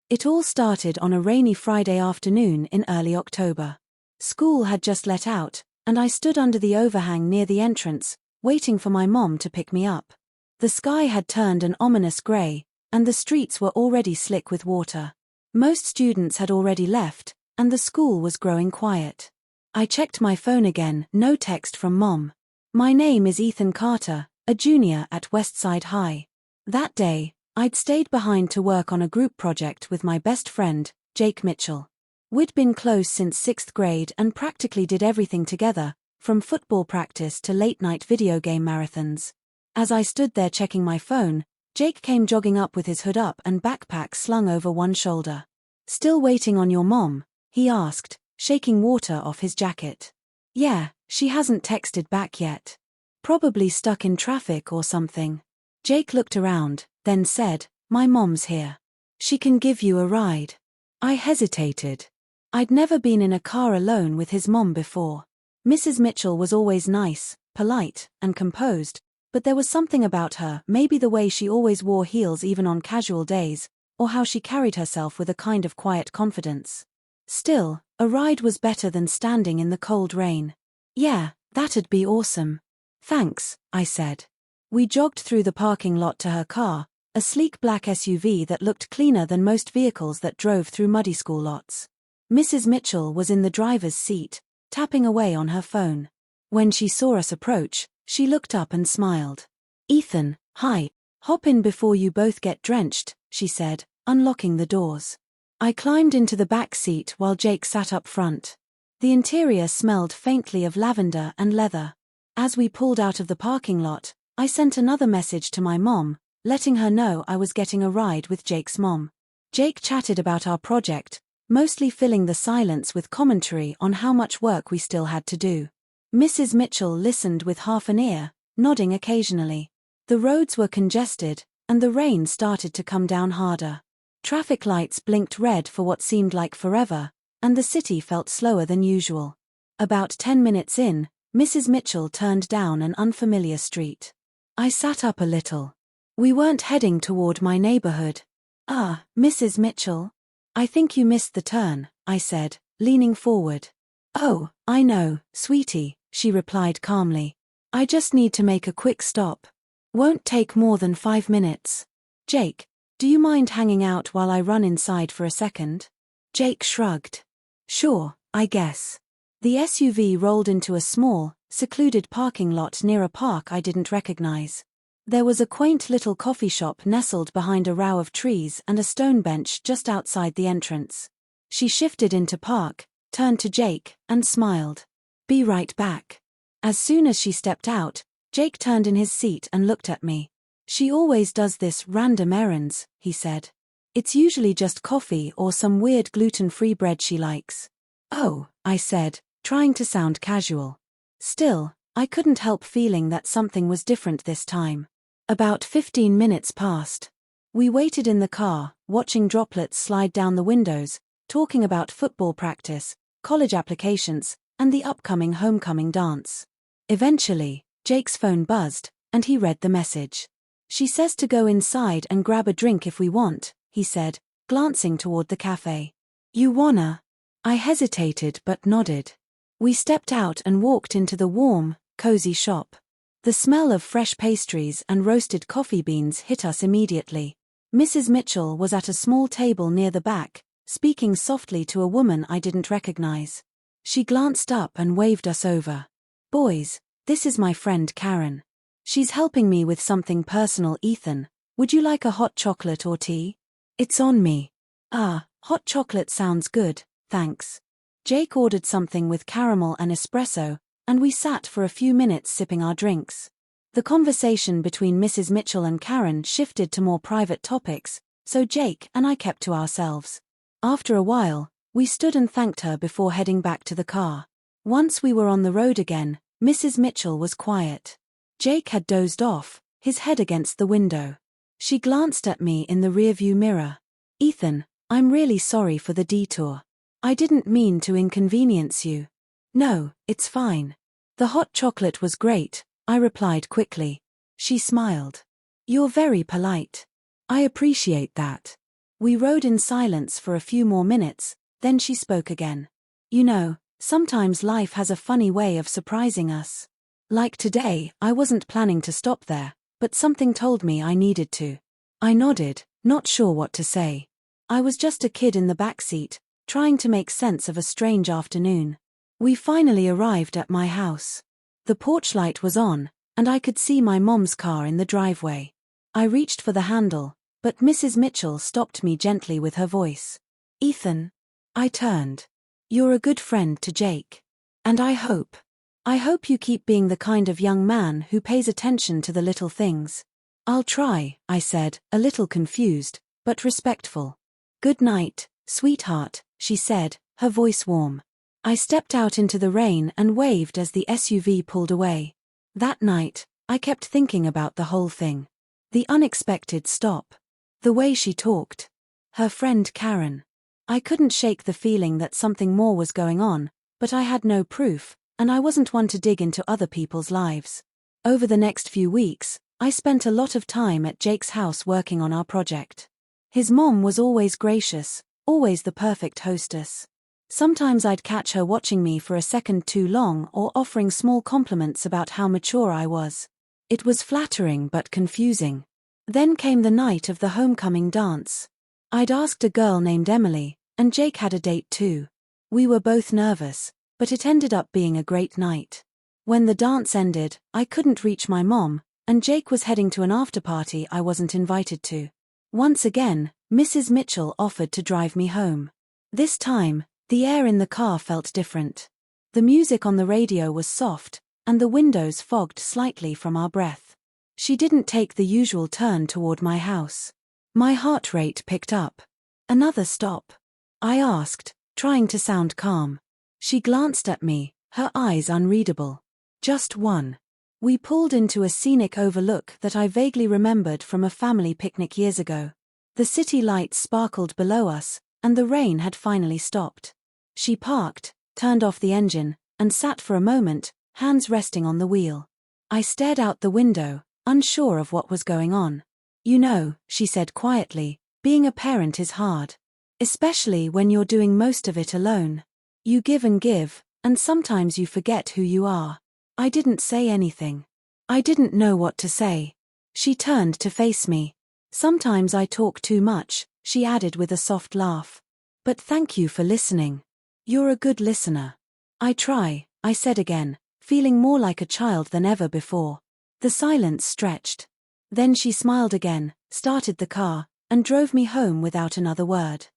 It all started on a rainy Friday afternoon in early October. School had just let out, and I stood under the overhang near the entrance, waiting for my mom to pick me up. The sky had turned an ominous grey, and the streets were already slick with water. Most students had already left, and the school was growing quiet. I checked my phone again, no text from Mom. My name is Ethan Carter, a junior at Westside High. That day, I'd stayed behind to work on a group project with my best friend, Jake Mitchell. We'd been close since 6th grade and practically did everything together, from football practice to late-night video game marathons. As I stood there checking my phone, Jake came jogging up with his hood up and backpack slung over one shoulder. "Still waiting on your mom?" he asked, shaking water off his jacket. "Yeah, she hasn't texted back yet. Probably stuck in traffic or something." Jake looked around, then said, "My mom's here. She can give you a ride." I hesitated. I'd never been in a car alone with his mom before. Mrs. Mitchell was always nice, polite, and composed, but there was something about her, maybe the way she always wore heels even on casual days, or how she carried herself with a kind of quiet confidence. Still, a ride was better than standing in the cold rain. "Yeah, that'd be awesome. Thanks," I said. We jogged through the parking lot to her car, a sleek black SUV that looked cleaner than most vehicles that drove through muddy school lots. Mrs. Mitchell was in the driver's seat, tapping away on her phone. When she saw us approach, she looked up and smiled. "Ethan, hi. Hop in before you both get drenched," she said, unlocking the doors. I climbed into the back seat while Jake sat up front. The interior smelled faintly of lavender and leather. As we pulled out of the parking lot, I sent another message to my mom, letting her know I was getting a ride with Jake's mom. Jake chatted about our project, mostly filling the silence with commentary on how much work we still had to do. Mrs. Mitchell listened with half an ear, nodding occasionally. The roads were congested, and the rain started to come down harder. Traffic lights blinked red for what seemed like forever, and the city felt slower than usual. About 10 minutes in, Mrs. Mitchell turned down an unfamiliar street. I sat up a little. We weren't heading toward my neighborhood. "Ah, Mrs. Mitchell. I think you missed the turn," I said, leaning forward. "Oh, I know, sweetie," she replied calmly. "I just need to make a quick stop. Won't take more than 5 minutes. Jake, do you mind hanging out while I run inside for a second?" Jake shrugged. "Sure, I guess." The SUV rolled into a small, secluded parking lot near a park I didn't recognize. There was a quaint little coffee shop nestled behind a row of trees and a stone bench just outside the entrance. She shifted into park, turned to Jake, and smiled. "Be right back." As soon as she stepped out, Jake turned in his seat and looked at me. "She always does this random errands," he said. "It's usually just coffee or some weird gluten-free bread she likes." "Oh," I said, trying to sound casual. Still, I couldn't help feeling that something was different this time. About 15 minutes passed. We waited in the car, watching droplets slide down the windows, talking about football practice, college applications, and the upcoming homecoming dance. Eventually, Jake's phone buzzed, and he read the message. "She says to go inside and grab a drink if we want," he said, glancing toward the cafe. "You wanna?" I hesitated but nodded. We stepped out and walked into the warm, cozy shop. The smell of fresh pastries and roasted coffee beans hit us immediately. Mrs. Mitchell was at a small table near the back, speaking softly to a woman I didn't recognize. She glanced up and waved us over. "Boys, this is my friend Karen. She's helping me with something personal. Ethan, would you like a hot chocolate or tea?" "It's on me." "Ah, hot chocolate sounds good, thanks." Jake ordered something with caramel and espresso, and we sat for a few minutes sipping our drinks. The conversation between Mrs. Mitchell and Karen shifted to more private topics, so Jake and I kept to ourselves. After a while, we stood and thanked her before heading back to the car. Once we were on the road again, Mrs. Mitchell was quiet. Jake had dozed off, his head against the window. She glanced at me in the rearview mirror. "Ethan, I'm really sorry for the detour. I didn't mean to inconvenience you." "No, it's fine. The hot chocolate was great," I replied quickly. She smiled. "You're very polite. I appreciate that." We rode in silence for a few more minutes, then she spoke again. You know, sometimes life has a funny way of surprising us. Like today, I wasn't planning to stop there, but something told me I needed to. I nodded, not sure what to say. I was just a kid in the backseat, trying to make sense of a strange afternoon. We finally arrived at my house. The porch light was on, and I could see my mom's car in the driveway. I reached for the handle, but Mrs. Mitchell stopped me gently with her voice. Ethan. I turned. You're a good friend to Jake. And I hope you keep being the kind of young man who pays attention to the little things. I'll try, I said, a little confused, but respectful. Good night, sweetheart, she said, her voice warm. I stepped out into the rain and waved as the SUV pulled away. That night, I kept thinking about the whole thing. The unexpected stop. The way she talked. Her friend Karen. I couldn't shake the feeling that something more was going on, but I had no proof, and I wasn't one to dig into other people's lives. Over the next few weeks, I spent a lot of time at Jake's house working on our project. His mom was always gracious, always the perfect hostess. Sometimes I'd catch her watching me for a second too long or offering small compliments about how mature I was. It was flattering but confusing. Then came the night of the homecoming dance. I'd asked a girl named Emily, and Jake had a date too. We were both nervous, but it ended up being a great night. When the dance ended, I couldn't reach my mom, and Jake was heading to an after-party I wasn't invited to. Once again, Mrs. Mitchell offered to drive me home. This time, the air in the car felt different. The music on the radio was soft, and the windows fogged slightly from our breath. She didn't take the usual turn toward my house. My heart rate picked up. Another stop? I asked, trying to sound calm. She glanced at me, her eyes unreadable. Just one. We pulled into a scenic overlook that I vaguely remembered from a family picnic years ago. The city lights sparkled below us, and the rain had finally stopped. She parked, turned off the engine, and sat for a moment, hands resting on the wheel. I stared out the window, unsure of what was going on. You know, she said quietly, being a parent is hard. Especially when you're doing most of it alone. You give, and sometimes you forget who you are. I didn't say anything. I didn't know what to say. She turned to face me. Sometimes I talk too much, she added with a soft laugh. But thank you for listening. You're a good listener. I try, I said again, feeling more like a child than ever before. The silence stretched. Then she smiled again, started the car, and drove me home without another word.